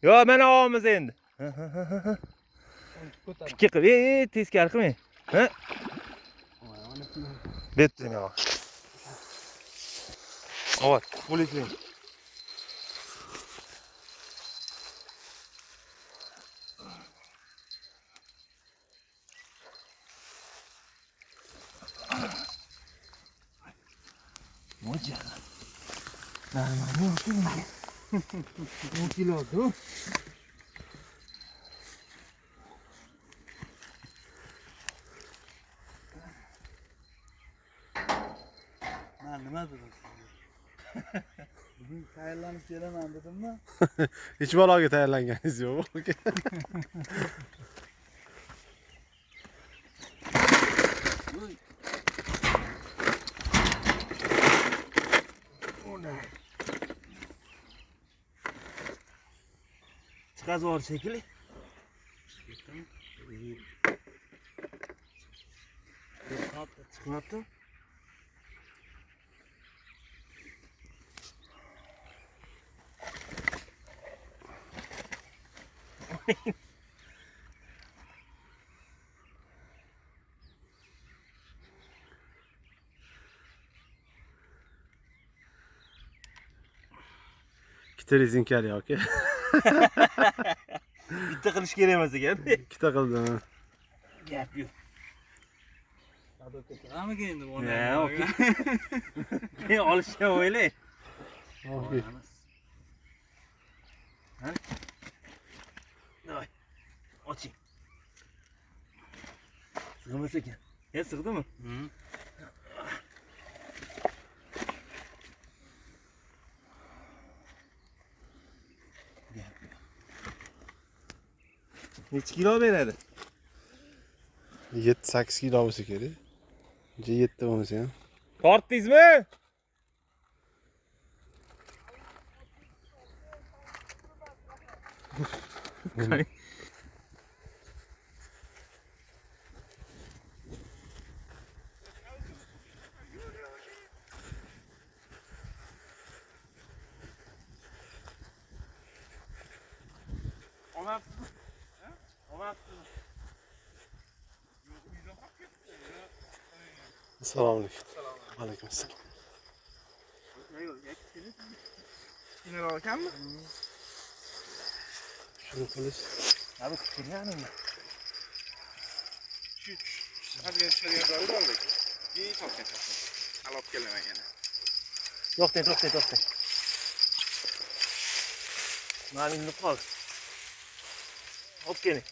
Yo, mana olamiz endi. Tikka qilib, teskari qilmang. Ha? Betdim yo. Вот, полетели. Вот я. Нормально. Ну, кило, да? Nima dedim? Bugün tayyorlanib kelaman dedimmi? Hech baloga tayyorlanganingiz yo'q. Chiqazib ol shekilli. Chiqyapti. Ikkita rezinkar yoki. Bitta qilish kerak emas ekan. Ikkita qildim. Gap yo'q. Nima endi bu? Ha, okey. Men olishga o'ylay. Okey. Ha? Davay. Oching. Sig'mas ekan. Sig'dimi? Necha kilo beradi? 7-8 kilo bo'lsa kerak. 7 bo'lmasa ham. Tortdingizmi? Olmabsizmi? Ha? Olmabsizmi? Assalomu alaykum. Alaykum assalom. Kichkinaroq ekanmi? Shuni qilish. Ha, bu kichkinaroqmi? Hozirga tushadigan joyi bor lekin. Topgan. Hali olib kelaman yana. To'xtang. Mana endi qol. Olib keling.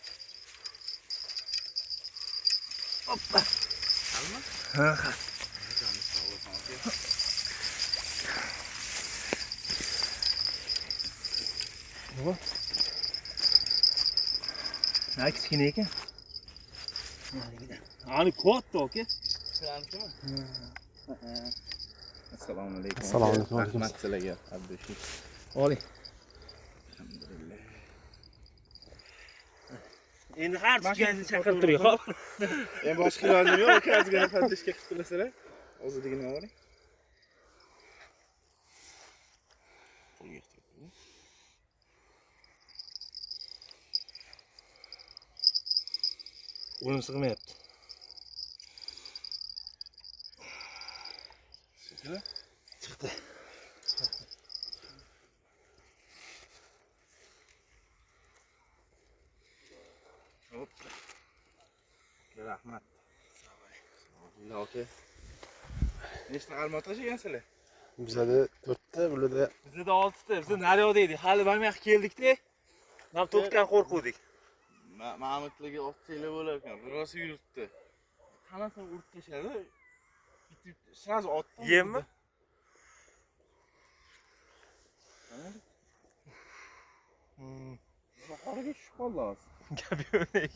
Hoppa. Alma? Ha. Bu. Ha, kichkina ekan. Ani katta aka. Shularnikimi? Assalomu alaykum. Assalomu alaykum. Rahmat sizlarga. Abdushik. Oling. Alhamdulillah. Endi har tushganni chaqirib turing, xo'p? Men boshqa ilojim yo'q, ukazgina fattishga qilib qo'ysalar. O'ziligini oling. O'lim sig'mayapti. Chiqdi. Hop. Rahmat. Aka. Nechta almot tashigansizlar? Bizada 4 ta, bularda Bizda 6 ta. Biz naryoqda edik. Hali bamayoq keldikda. Nam to'tgan qo'rquvdik. Ma'mudlarga 6 yil bo'lar ekan. Birosi yuribdi. Hammasini urib tashladi. Bitib sraz otdi. Yemmi? Bahoriga tushib qoldi hozir. Gap yo'q.